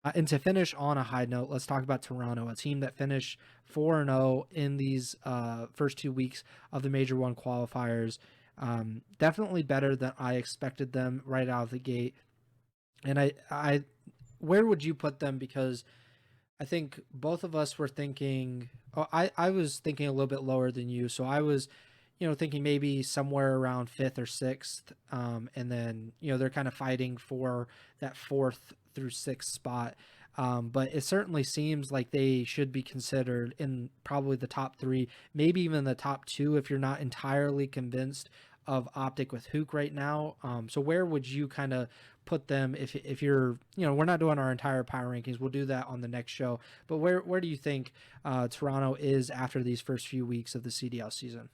And to finish on a high note, let's talk about Toronto, a team that finished 4-0 in these first 2 weeks of the Major One qualifiers. Definitely better than I expected them right out of the gate. And where would you put them? Because I think both of us were thinking. Oh, I was thinking a little bit lower than you, so I was, thinking maybe somewhere around fifth or sixth, and then they're kind of fighting for that fourth through sixth spot. But it certainly seems like they should be considered in probably the top three, maybe even the top two if you're not entirely convinced of Optic with Hook right now. So where would you kind of put them if you're, we're not doing our entire power rankings, we'll do that on the next show, but where do you think Toronto is after these first few weeks of the CDL season?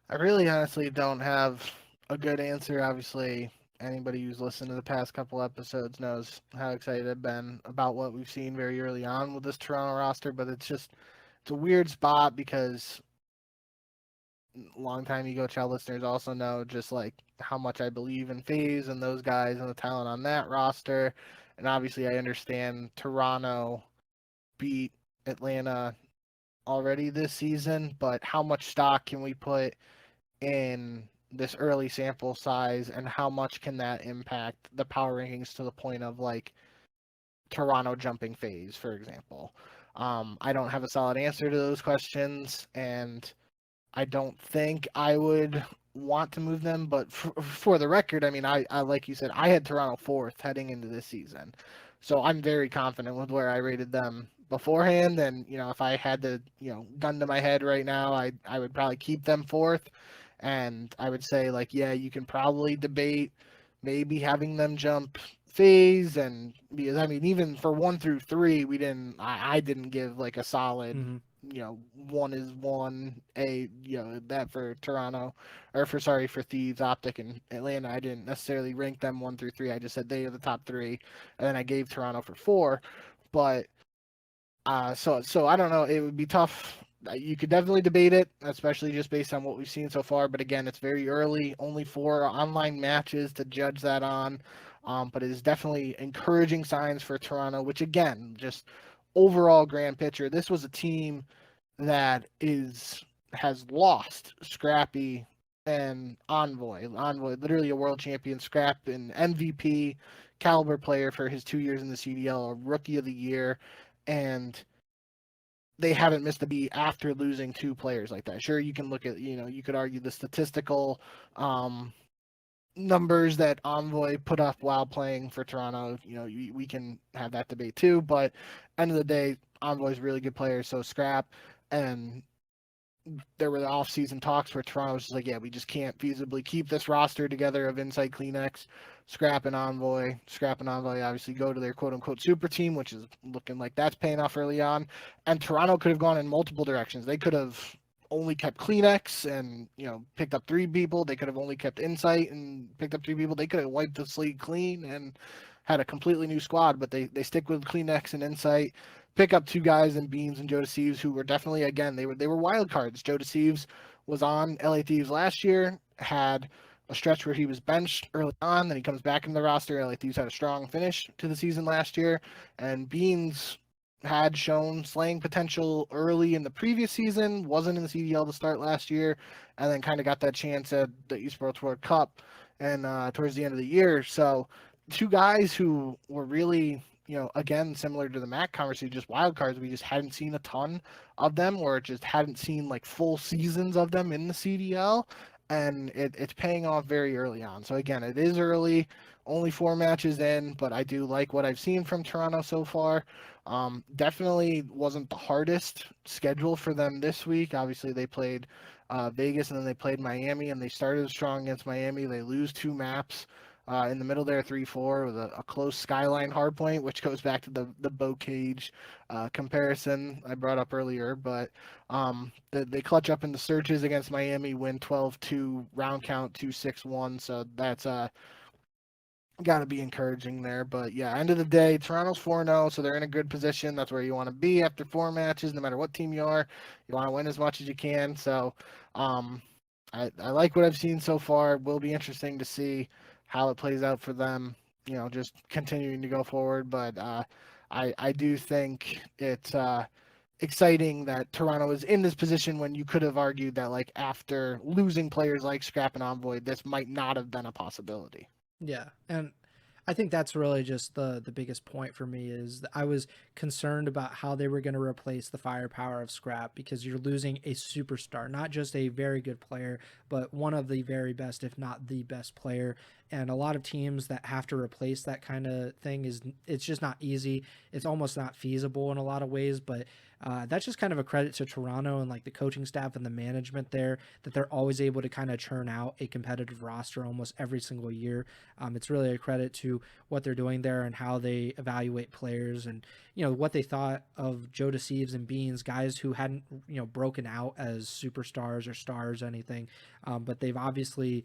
I really honestly don't have a good answer. Obviously, anybody who's listened to the past couple episodes knows how excited I've been about what we've seen very early on with this Toronto roster, but it's a weird spot because longtime Ego Chall listeners also know just like how much I believe in FaZe and those guys and the talent on that roster. And obviously I understand Toronto beat Atlanta already this season, but how much stock can we put in this early sample size and how much can that impact the power rankings to the point of like Toronto jumping FaZe, for example? I don't have a solid answer to those questions, and I don't think I would want to move them. But for the record, I mean, I like you said, I had Toronto fourth heading into this season, so I'm very confident with where I rated them beforehand. And if I had to, gun to my head right now, I would probably keep them fourth. And I would say like, yeah, you can probably debate maybe having them jump phase, and because I mean even for 1 through 3 we didn't I didn't give like a solid, Mm-hmm. one is one a, that for Toronto, or for sorry for Thieves, Optic, and Atlanta. I didn't necessarily rank them 1 through 3. I just said they are the top three, and then I gave Toronto for four. But so I don't know. It would be tough. You could definitely debate it, especially just based on what we've seen so far. But again, it's very early. Only 4 online matches to judge that on. But it is definitely encouraging signs for Toronto. Which again, just overall grand picture, this was a team that has lost Scrappy and Envoy. Envoy, literally a world champion, Scrap, an MVP caliber player for his 2 years in the CDL, a rookie of the year, and they haven't missed a beat after losing two players like that. Sure, you can look at, you could argue the statistical numbers that Envoy put up while playing for Toronto. We can have that debate too, but end of the day, Envoy's a really good player. So Scrap, and there were the off-season talks where Toronto was just like, yeah, we just can't feasibly keep this roster together of Inside Kleenex, Scrap and Envoy. Scrap and Envoy obviously go to their quote-unquote super team, which is looking like that's paying off early on. And Toronto could have gone in multiple directions. They could have only kept Kleenex and picked up 3 people. They could have only kept Insight and picked up 3 people. They could have wiped the slate clean and had a completely new squad, but they stick with Kleenex and Insight, pick up 2 guys in Beans and Joe Deceives, who were definitely, again, they were wild cards. Joe Deceives was on LA Thieves last year, had a stretch where he was benched early on, then he comes back in the roster. LA Thieves had a strong finish to the season last year, and Beans had shown slaying potential early in the previous season, wasn't in the CDL to start last year, and then kind of got that chance at the Esports World Cup and towards the end of the year. So 2 guys who were really, again, similar to the Mac conversation, just wild cards. We just hadn't seen a ton of them, or just hadn't seen like full seasons of them in the CDL, and it's paying off very early on. So again, it is early, only 4 matches in, but I do like what I've seen from Toronto so far. Definitely wasn't the hardest schedule for them this week. Obviously, they played Vegas and then they played Miami, and they started strong against Miami. They lose 2 maps in the middle there, 3-4 with a close skyline hardpoint, which goes back to the bow cage comparison I brought up earlier. But they clutch up in the searches against Miami, win 12-2, round count 2-6-1. So that's got to be encouraging there. But yeah, end of the day, Toronto's 4-0, so they're in a good position. That's where you want to be after 4 matches, no matter what team you are. You want to win as much as you can. So um, I like what I've seen so far. It will be interesting to see how it plays out for them just continuing to go forward. But I do think it's exciting that Toronto is in this position when you could have argued that like after losing players like Scrap and Envoy, this might not have been a possibility. Yeah, and I think that's really just the biggest point for me is that I was concerned about how they were going to replace the firepower of Scrap because you're losing a superstar, not just a very good player, but one of the very best, if not the best player. And a lot of teams that have to replace that kind of thing it's just not easy. It's almost not feasible in a lot of ways, but that's just kind of a credit to Toronto and like the coaching staff and the management there that they're always able to kind of churn out a competitive roster almost every single year. It's really a credit to what they're doing there and how they evaluate players and what they thought of Joe DeCeves and Beans, guys who hadn't broken out as superstars or stars or anything, but they've obviously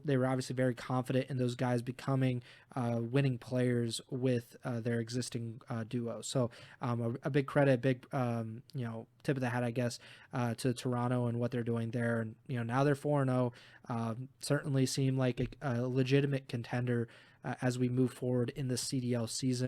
they were obviously very confident in those guys becoming winning players with their existing duo. So a big credit, big tip of the hat, I guess, to Toronto and what they're doing there. And now they're 4-0. Certainly seem like a legitimate contender as we move forward in the CDL season.